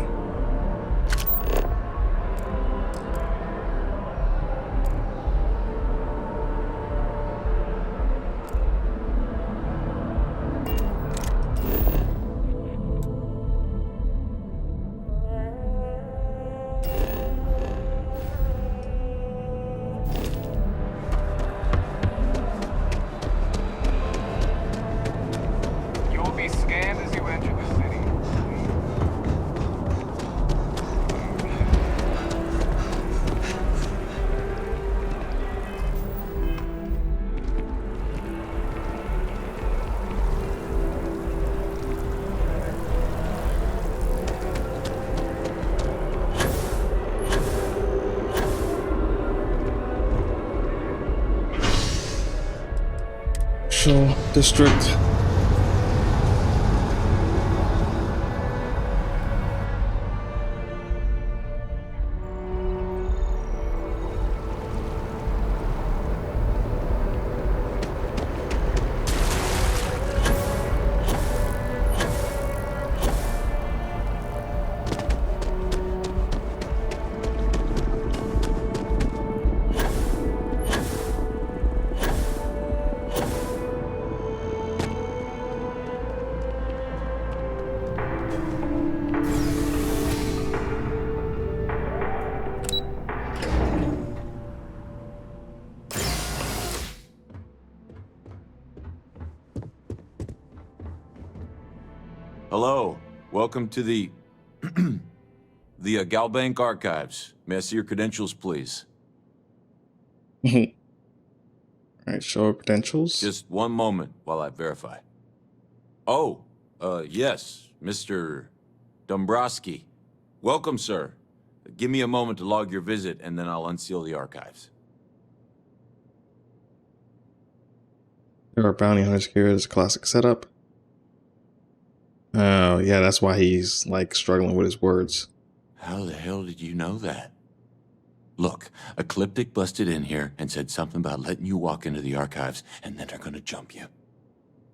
District. Hello, welcome to the Galbank Archives. May I see your credentials, please? Alright, show our credentials. Just one moment while I verify. Oh, yes, Mr. Dombrowski. Welcome, sir. Give me a moment to log your visit, and then I'll unseal the archives. There are bounty hunters here. It's a classic setup. Oh, yeah, that's why he's like struggling with his words. How the hell did you know that? Look, Ecliptic busted in here and said something about letting you walk into the archives, and then they're gonna jump you.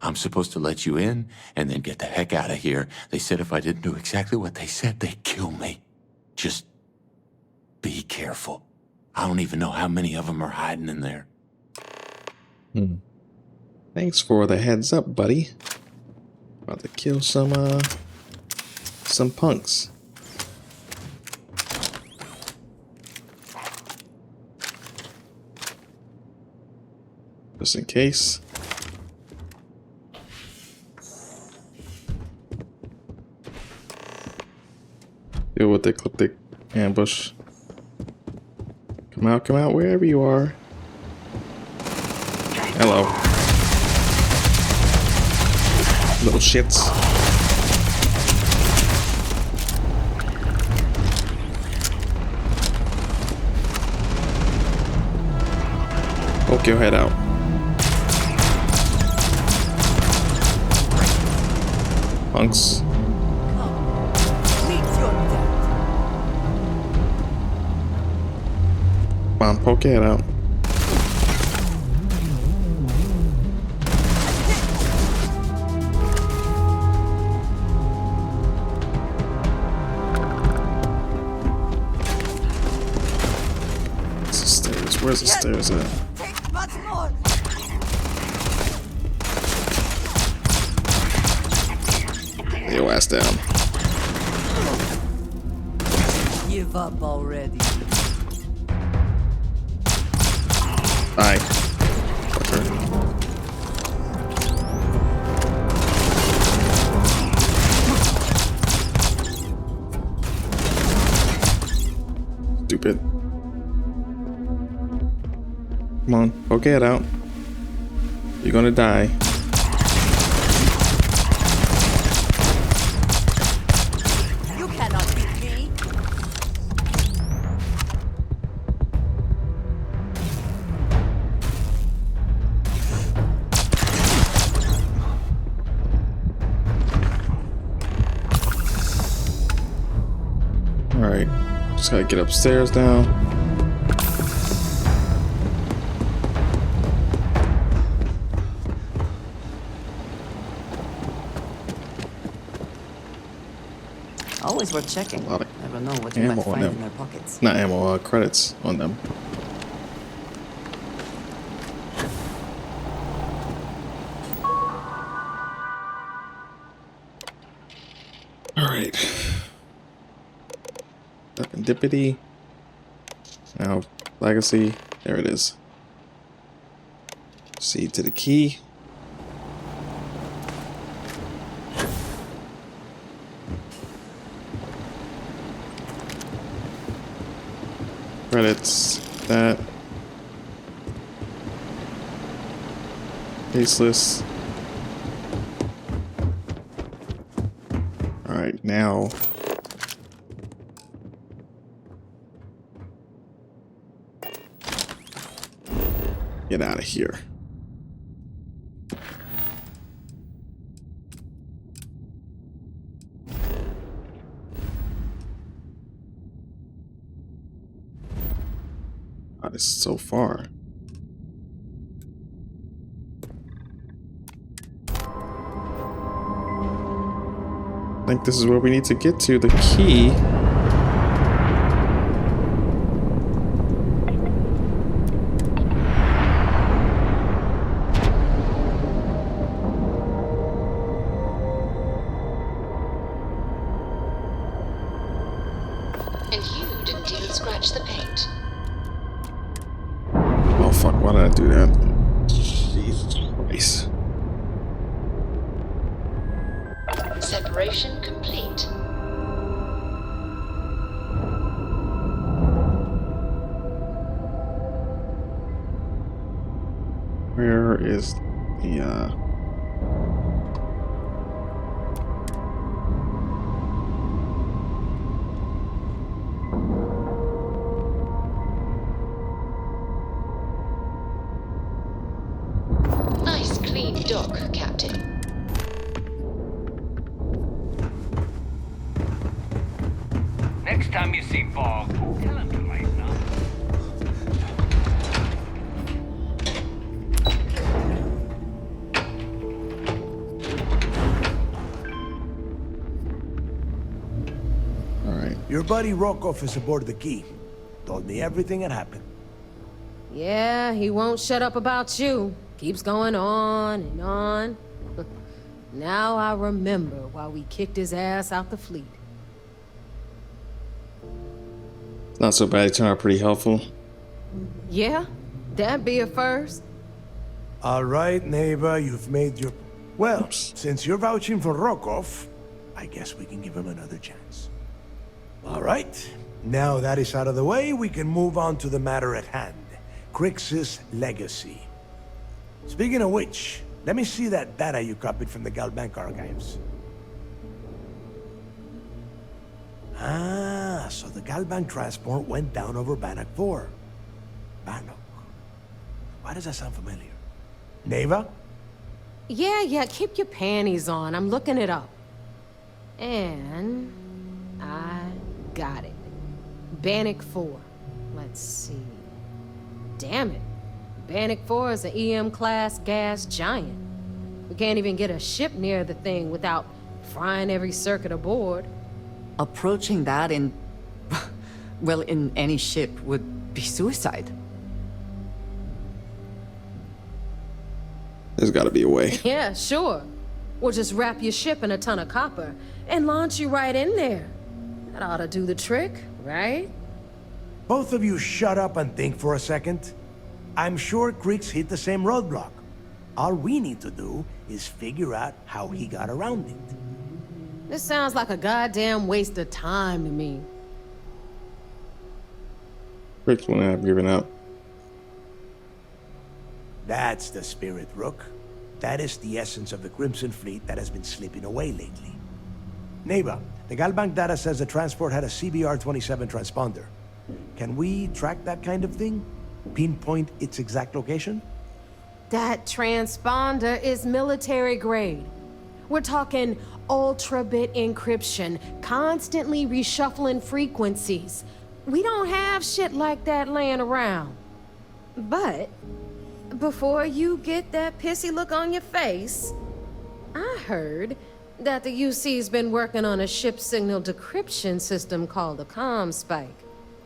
I'm supposed to let you in and then get the heck out of here. They said if I didn't do exactly what they said, they'd kill me. Just be careful. I don't even know how many of them are hiding in there. Thanks for the heads up, buddy. About to kill some punks. Just in case. Deal with the ecliptic ambush. Come out, wherever you are. Hello. Little shits. Poke your head out. Punks. Come on, poke your head out. Where's the stairs at? Lay your ass down. Give up already. Bye. Fucker. Stupid. Come on, poke it out. You're gonna die. You cannot beat me. Alright, just gotta get upstairs now. Always worth checking. A lot of Never know what you might find in their pockets. Not ammo, credits on them. Alright. Serendipity. Now, legacy. There it is. C to the key. Credits, that. Faceless. Alright, now. Get out of here. God, this is so far. I think this is where we need to get to. The key. And you didn't even scratch the paint. Oh fuck, why did I do that? Jesus Christ. Separation complete. Where is the Nice clean dock, Captain. Next time you see Bog, tell him to lighten up. Your buddy Rokov is aboard the Key. Told me everything that happened. Yeah, he won't shut up about you. Keeps going on and on. Now I remember why we kicked his ass out the fleet. It's not so bad. It turned out pretty helpful. Yeah, that'd be a first. All right, Neva, you've made your... Well, since you're vouching for Rokov, I guess we can give him another chance. All right, now that is out of the way, we can move on to the matter at hand. Kryx's legacy. Speaking of which, let me see that data you copied from the Galbank archives. Ah, so the Galbank transport went down over Bannock 4. Bannock. Why does that sound familiar? Neva? Yeah, keep your panties on. I'm looking it up. And... I got it. Bannock 4. Let's see. Damn it. Bannock 4 is an EM-class gas giant. We can't even get a ship near the thing without frying every circuit aboard. Approaching that in... well, in any ship would be suicide. There's gotta be a way. Yeah, sure. We'll just wrap your ship in a ton of copper and launch you right in there. That ought to do the trick, right? Both of you shut up and think for a second. I'm sure Kryx hit the same roadblock. All we need to do is figure out how he got around it. This sounds like a goddamn waste of time to me. Kryx wouldn't have given up. That's the spirit, Rook. That is the essence of the Crimson Fleet that has been slipping away lately. Neva, the Galbank data says the transport had a CBR-27 transponder. Can we track that kind of thing? Pinpoint its exact location? That transponder is military grade. We're talking ultra-bit encryption, constantly reshuffling frequencies. We don't have shit like that laying around. But before you get that pissy look on your face, I heard that the UC's been working on a ship signal decryption system called a comm spike.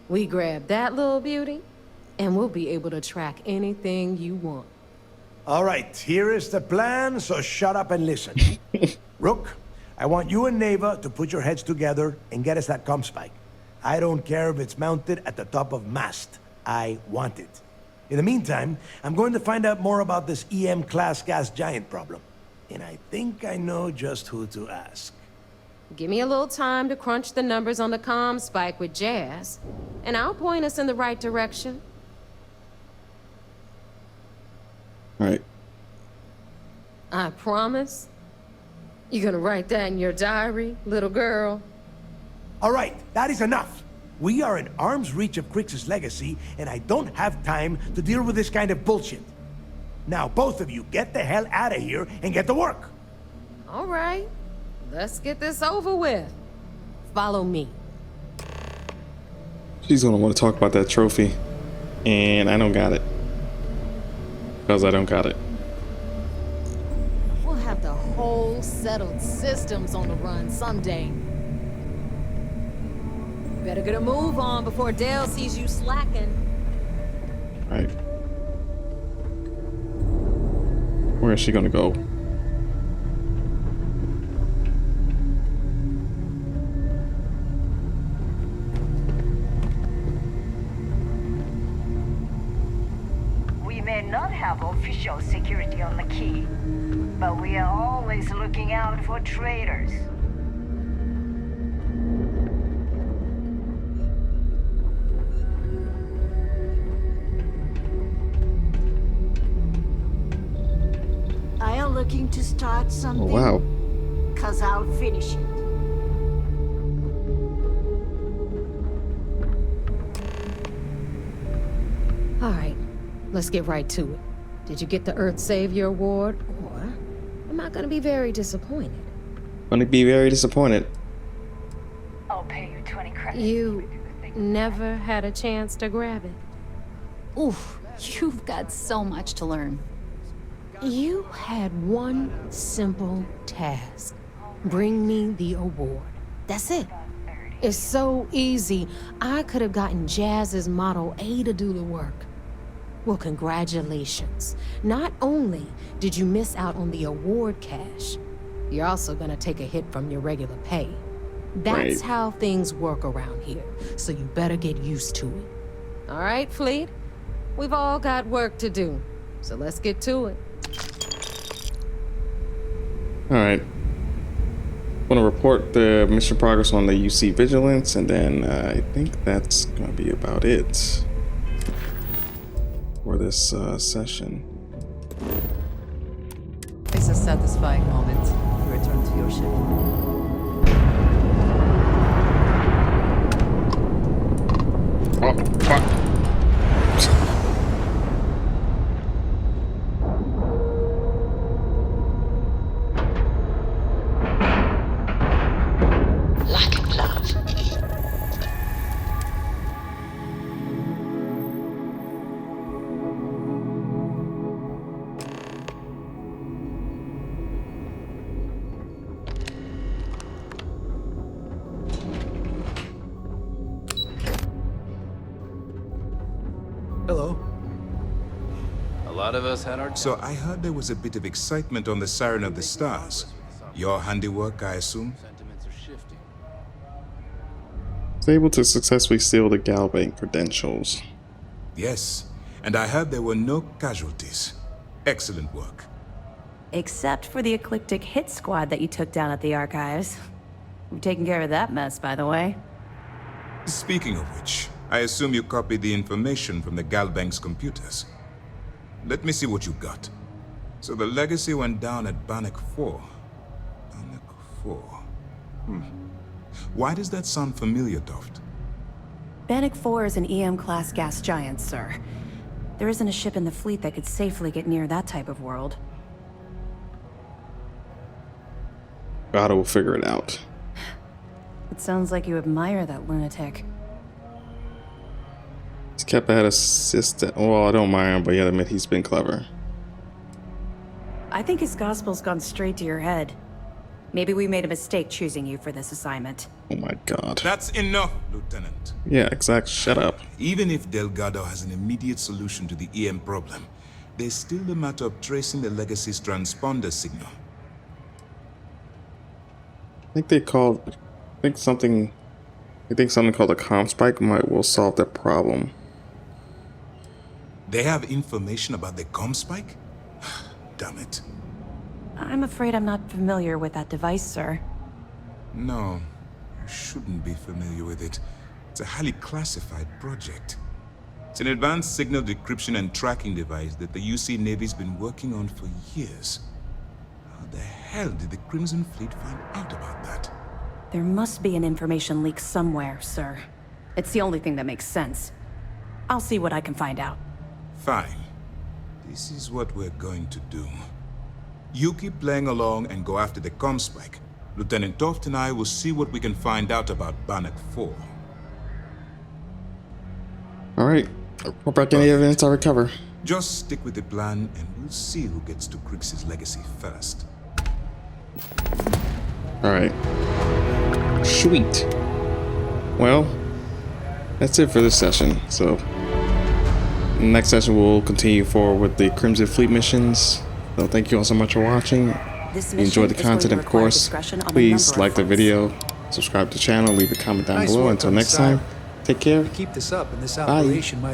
We grab that little beauty, and we'll be able to track anything you want. All right, here is the plan, so shut up and listen. Rook, I want you and Neva to put your heads together and get us that comm spike. I don't care if it's mounted at the top of mast. I want it. In the meantime, I'm going to find out more about this EM-class gas giant problem. And I think I know just who to ask. Give me a little time to crunch the numbers on the comm spike with Jazz, and I'll point us in the right direction. All right. I promise. You're gonna write that in your diary, little girl? All right, that is enough. We are in arm's reach of Kryx's legacy, and I don't have time to deal with this kind of bullshit. Now, both of you, get the hell out of here and get to work. All right, let's get this over with. Follow me. She's gonna want to talk about that trophy, and I don't got it. Because I don't got it. We'll have the whole settled systems on the run someday. Better get a move on before Dale sees you slacking. Right. Where is she gonna go? We may not have official security on the Key, but we are always looking out for traitors. Are you looking to start something? Oh, wow. 'Cause I'll finish it. All right, let's get right to it. Did you get the Earth Savior Award, or not gonna be very disappointed. Gonna be very disappointed. I'll pay you 20 credits. You never had a chance to grab it. Oof, you've got so much to learn. You had one simple task. Bring me the award. That's it. It's so easy. I could have gotten Jazz's Model A to do the work. Well, congratulations. Not only did you miss out on the award cash, you're also gonna take a hit from your regular pay. That's how things work around here, so you better get used to it. All right, Fleet? We've all got work to do, so let's get to it. Alright. I'm gonna report the mission progress on the UC Vigilance, and then I think that's gonna be about it for this session. It's a satisfying moment. You return to your ship. Oh, fuck. Lack of love. Hello. A lot of us had our... So I heard there was a bit of excitement on the Siren of the Stars. Your handiwork, I assume? Was able to successfully steal the Galbank credentials. Yes, and I heard there were no casualties. Excellent work. Except for the eclectic hit squad that you took down at the archives. We've taken care of that mess, by the way. Speaking of which, I assume you copied the information from the Galbank's computers. Let me see what you got. So the legacy went down at Bannock 4. Bannock 4. Why does that sound familiar, Toft? Bannock 4 is an EM-class gas giant, sir. There isn't a ship in the fleet that could safely get near that type of world. God will figure it out. It sounds like you admire that lunatic. He's kept at assistant. Well, I don't mind him, but yeah, I admit he's been clever. I think his gospel's gone straight to your head. Maybe we made a mistake choosing you for this assignment. Oh my god. That's enough, Lieutenant. Yeah, exactly. Shut up. Even if Delgado has an immediate solution to the EM problem, there's still the matter of tracing the legacy's transponder signal. I think something called a comm spike will solve that problem. They have information about the comm spike? Damn it. I'm afraid I'm not familiar with that device, sir. No, you shouldn't be familiar with it. It's a highly classified project. It's an advanced signal decryption and tracking device that the UC Navy's been working on for years. How the hell did the Crimson Fleet find out about that? There must be an information leak somewhere, sir. It's the only thing that makes sense. I'll see what I can find out. Fine. This is what we're going to do. You keep playing along and go after the comm spike. Lieutenant Toft and I will see what we can find out about Bannock 4. Alright. Report back any evidence I recover. Just stick with the plan and we'll see who gets to Kryx's legacy first. Alright. Sweet. Well, that's it for this session. So, next session we'll continue forward with the Crimson Fleet missions. So thank you all so much for watching. If you enjoyed the content, of course, please like the video, subscribe to the channel, leave a comment down below. Until next time, take care. Keep this up and this Bye. operation might